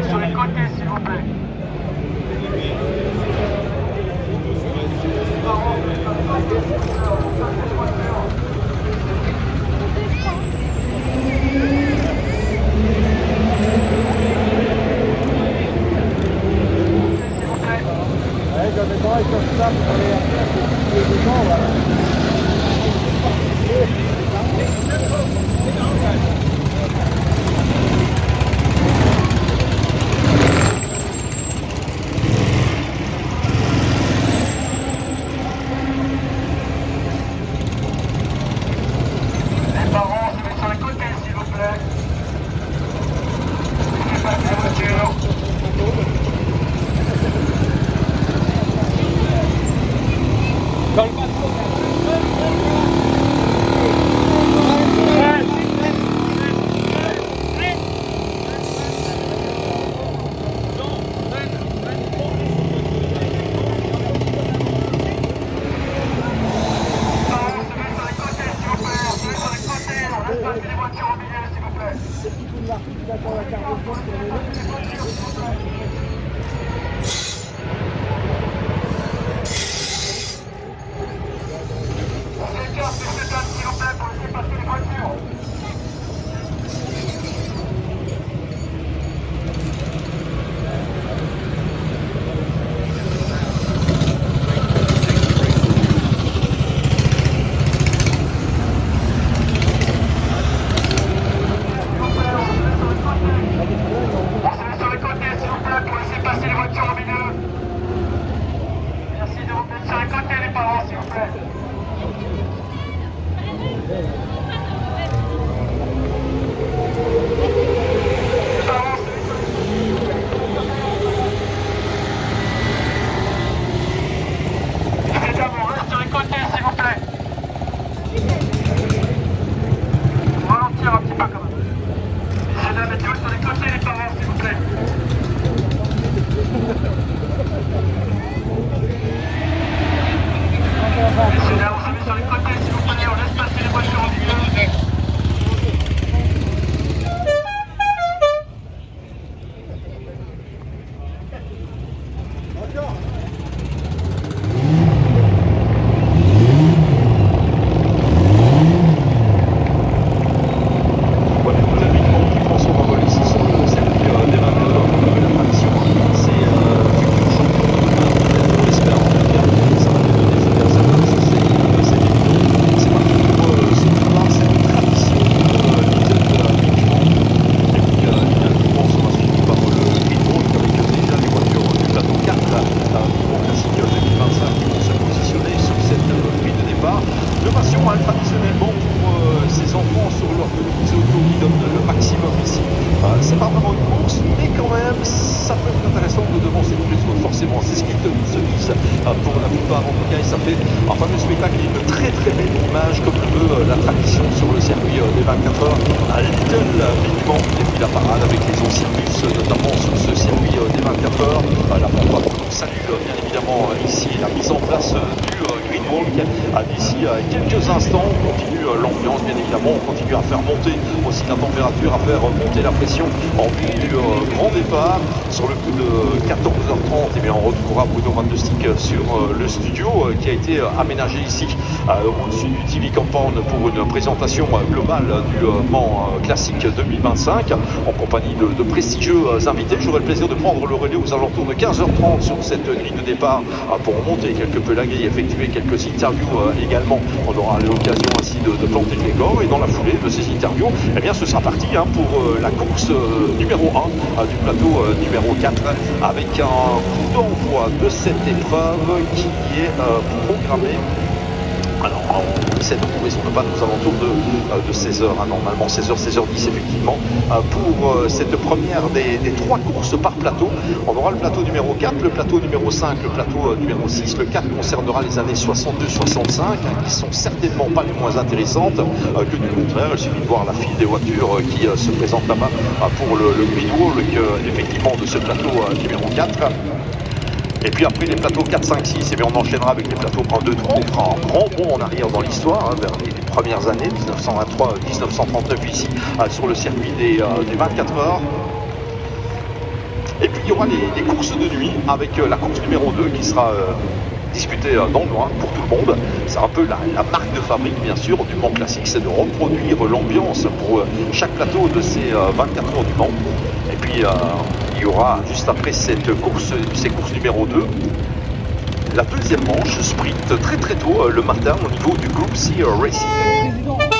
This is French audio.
Sur les côtés, s'il vous plaît. C'est pas vraiment une course, mais quand même, ça peut être intéressant de devancer tous les autres, forcément. C'est ce qu'ils se disent pour la plupart. En tout cas, et ça fait un fameux spectacle et une très très belle image, comme le veut la tradition sur le circuit des 24 heures. Un Little Big Bang qui puis la parade avec les Osiris, notamment sur ce circuit des 24 heures. La pompe salue bien évidemment ici la mise en place du Green Walk. D'ici quelques instants, on continue l'ambiance, bien évidemment, on continue à faire monter aussi la température, à faire monter la pression en vue du grand départ. Sur le coup de 14h30, et bien, on retrouvera Bruno Van de Stick sur le studio qui a été aménagé ici au-dessus du TV Compound pour une présentation globale du Mans Classique 2025 en compagnie de prestigieux invités. J'aurai le plaisir de prendre le relais aux alentours de 15h30 sur cette grille de départ pour monter quelque peu la grille, effectuer quelques interviews également. On aura l'occasion ainsi de planter le décor et dans la foulée de ces interviews, eh bien, ce sera parti pour la course numéro 1 du plateau numéro 4 avec un coup d'envoi de cette épreuve qui est programmé. Alors, on essaie de trouver son pas aux alentours de 16h, normalement 16h, 16h10 effectivement, pour cette première des 3 courses par plateau. On aura le plateau numéro 4, le plateau numéro 5, le plateau numéro 6. Le 4 concernera les années 62-65, qui sont certainement pas les moins intéressantes que du contraire. Il suffit de voir la file des voitures qui se présente là-bas pour le Green Walk, effectivement, de ce plateau numéro 4. Et puis après les plateaux 4, 5, 6, et bien on enchaînera avec les plateaux 1, 2, 3. On fera un grand bond en arrière dans l'histoire, hein, vers les premières années, 1923, 1939 ici, sur le circuit des 24 heures. Et puis il y aura les courses de nuit avec la course numéro 2 qui sera disputée dans le noir pour tout le monde. C'est un peu la marque de fabrique bien sûr du Mans classique, c'est de reproduire l'ambiance pour chaque plateau de ces 24 heures du Mans. Et puis il y aura juste après ces courses numéro 2 la deuxième manche sprint très très tôt le matin au niveau du Group C Racing.